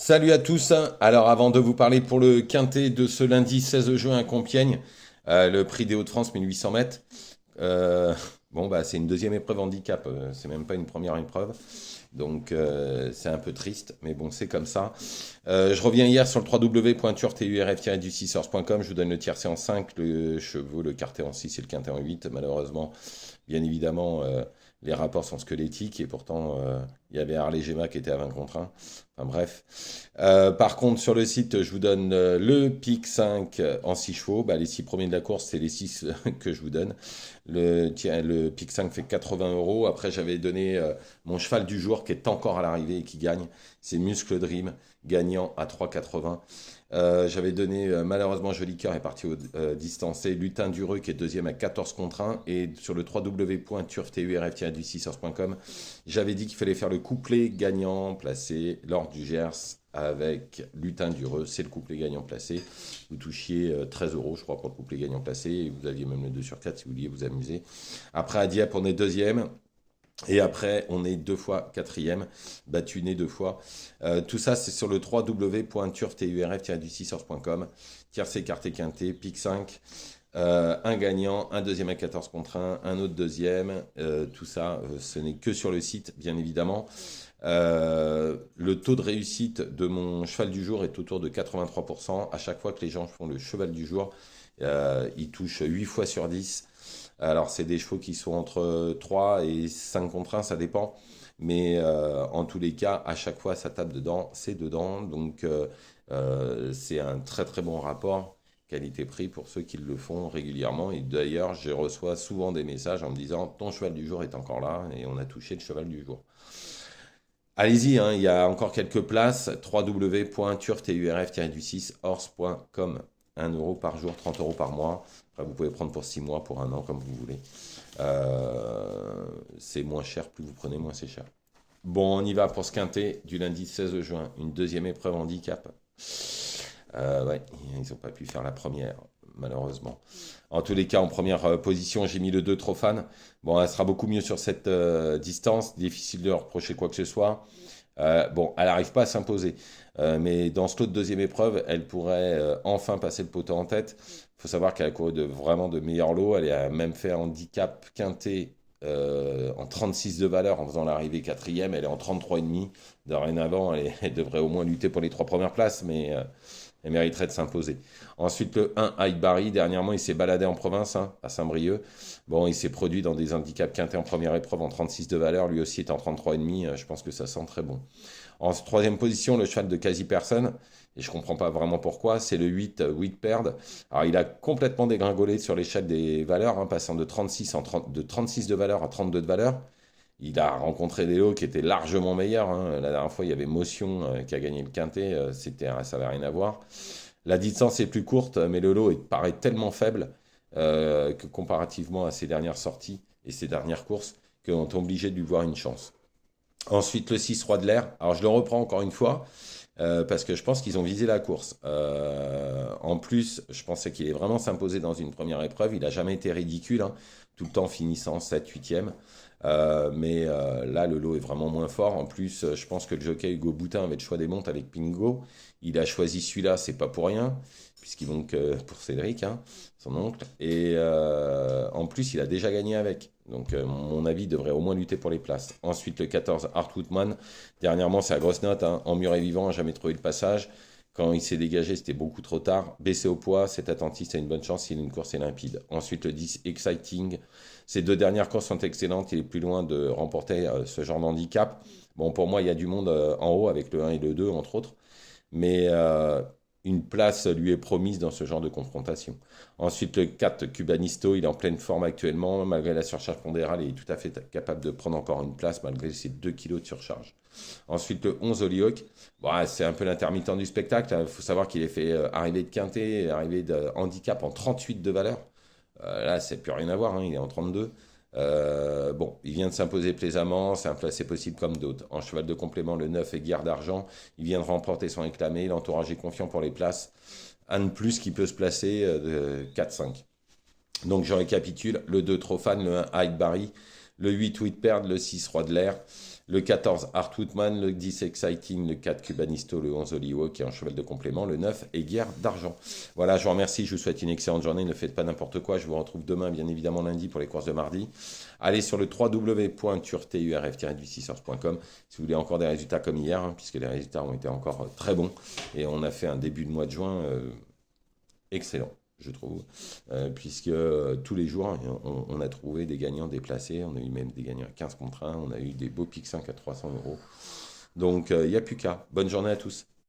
Salut à tous. Alors avant de vous parler pour le quintet de ce lundi 16 juin à Compiègne, le prix des Hauts-de-France 1800 mètres, euh, c'est une deuxième épreuve handicap, c'est même pas une première épreuve. Donc c'est un peu triste, mais bon c'est comme ça. Je reviens hier sur le www.turf-du6horse.com, je vous donne le tiercé en 5, le chevaux, le quartet en 6 et le quintet en 8. Malheureusement, bien évidemment, les rapports sont squelettiques et pourtant il y avait Harley Gemma qui était à 20 contre 1. Enfin bref. Par contre, sur le site, je vous donne le pic 5 en 6 chevaux. Bah, les 6 premiers de la course, c'est les 6 que je vous donne. Le pic 5 fait 80 euros. Après, j'avais donné mon cheval du jour qui est encore à l'arrivée et qui gagne. C'est Muscle Dream, gagnant à 3,80. J'avais donné, malheureusement, Joli Cœur est parti au distancé. Lutin Dureux qui est deuxième à 14 contre 1. Et sur le www.turf-du6horse.com, j'avais dit qu'il fallait faire le couplet gagnant placé lors du Gers avec Lutin Dureux. C'est le couplet gagnant placé. Vous touchiez 13 euros, je crois, pour le couplet gagnant placé. Et vous aviez même le 2 sur 4 si vous vouliez vous amuser. Après, à Dieppe, on est deuxième. Et après, on est deux fois quatrième, battu né deux fois. Tout ça, c'est sur le www.turf-du6horse.com. Tiercé, quarté, quinté, pic 5. Un gagnant, un deuxième à 14 contre un autre deuxième. Tout ça, ce n'est que sur le site, bien évidemment. Le taux de réussite de mon cheval du jour est autour de 83%. À chaque fois que les gens font le cheval du jour, ils touchent 8 fois sur 10. Alors, c'est des chevaux qui sont entre 3 et 5 contre 1, ça dépend. Mais en tous les cas, à chaque fois, ça tape dedans, c'est dedans. Donc, c'est un très très bon rapport qualité-prix pour ceux qui le font régulièrement. Et d'ailleurs, je reçois souvent des messages en me disant, ton cheval du jour est encore là et on a touché le cheval du jour. Allez-y, hein, il y a encore quelques places. www.turf-du6horse.com. 1 euro par jour, 30 euros par mois. Après, vous pouvez prendre pour 6 mois, pour un an, comme vous voulez. C'est moins cher, plus vous prenez, moins c'est cher. Bon, on y va pour ce quintet du lundi 16 juin. Une deuxième épreuve handicap. Ouais, ils n'ont pas pu faire la première, malheureusement. En tous les cas, en première position, j'ai mis le 2 Trophane. Bon, elle sera beaucoup mieux sur cette distance. Difficile de leur reprocher quoi que ce soit. Bon, elle n'arrive pas à s'imposer. Mais dans ce lot de deuxième épreuve, elle pourrait enfin passer le poteau en tête. Il faut savoir qu'elle a couru vraiment de meilleurs lots. Elle a même fait un handicap quinté en 36 de valeur en faisant l'arrivée quatrième. Elle est en 33,5. Dorénavant, elle devrait au moins lutter pour les trois premières places, mais elle mériterait de s'imposer. Ensuite, le 1, Ike Barry. Dernièrement, il s'est baladé en province, hein, à Saint-Brieuc. Bon, il s'est produit dans des handicaps quintés en première épreuve en 36 de valeur. Lui aussi est en 33,5. Je pense que ça sent très bon. En troisième position, le cheval de quasi personne. Et je ne comprends pas vraiment pourquoi. C'est le 8, Whitperd. Alors, il a complètement dégringolé sur l'échelle des valeurs, hein, passant de 36 de valeur à 32 de valeur. Il a rencontré des lots qui étaient largement meilleurs, hein. La dernière fois, il y avait Motion qui a gagné le quintet. Ça n'avait rien à voir. La distance est plus courte, mais le lot paraît tellement faible que comparativement à ses dernières sorties et ses dernières courses, qu'on est obligé de lui voir une chance. Ensuite, le 6 Roi de l'air. Alors, je le reprends encore une fois, parce que je pense qu'ils ont visé la course. En plus, je pensais qu'il allait vraiment s'imposer dans une première épreuve. Il n'a jamais été ridicule, hein, tout le temps finissant 7 8e. Mais là, le lot est vraiment moins fort. En plus, je pense que le jockey Hugo Boutin avait le choix des montes avec Pingo. Il a choisi celui-là, c'est pas pour rien, puisqu'il manque pour Cédric, hein, son oncle. Et en plus, il a déjà gagné avec. Donc, mon avis, il devrait au moins lutter pour les places. Ensuite, le 14, Art Woodman. Dernièrement, c'est la grosse note, hein, en mur et vivant, n'a jamais trouvé le passage. Quand il s'est dégagé, c'était beaucoup trop tard. Baissé au poids, cet attentiste a une bonne chance, il a une course est limpide. Ensuite, le 10, Exciting. Ces deux dernières courses sont excellentes, il est plus loin de remporter ce genre d'handicap. Bon, pour moi, il y a du monde en haut avec le 1 et le 2, entre autres. Mais une place lui est promise dans ce genre de confrontation. Ensuite, le 4, Cubanisto, il est en pleine forme actuellement. Malgré la surcharge pondérale, il est tout à fait capable de prendre encore une place malgré ses 2 kilos de surcharge. Ensuite, le 11, Holyoke. Bon, c'est un peu l'intermittent du spectacle. Il faut savoir qu'il est fait arriver de quintet, arriver de handicap en 38 de valeur. Là, c'est plus rien à voir, hein, il est en 32. Bon, il vient de s'imposer plaisamment, c'est un placé possible comme d'autres. En cheval de complément, le 9 est Guerre d'Argent. Il vient de remporter son réclamé, l'entourage est confiant pour les places. Un de plus qui peut se placer de 4-5. Donc je récapitule, le 2 Trophane, le 1 Hyde Barry, le 8 Whitperd, le 6 Roi de l'air. Le 14, Art Woodman. Le 10, Exciting. Le 4, Cubanisto. Le 11, Oliwo, qui est en cheval de complément. Le 9, Guerre d'Argent. Voilà, je vous remercie. Je vous souhaite une excellente journée. Ne faites pas n'importe quoi. Je vous retrouve demain, bien évidemment, lundi pour les courses de mardi. Allez sur le www.turtur-du6 si vous voulez encore des résultats comme hier, hein, puisque les résultats ont été encore très bons. Et on a fait un début de mois de juin excellent, je trouve, puisque tous les jours, on a trouvé des gagnants déplacés, on a eu même des gagnants à 15 contre 1, on a eu des beaux pics 5 à 300 euros. Donc, il n'y a plus qu'à. Bonne journée à tous.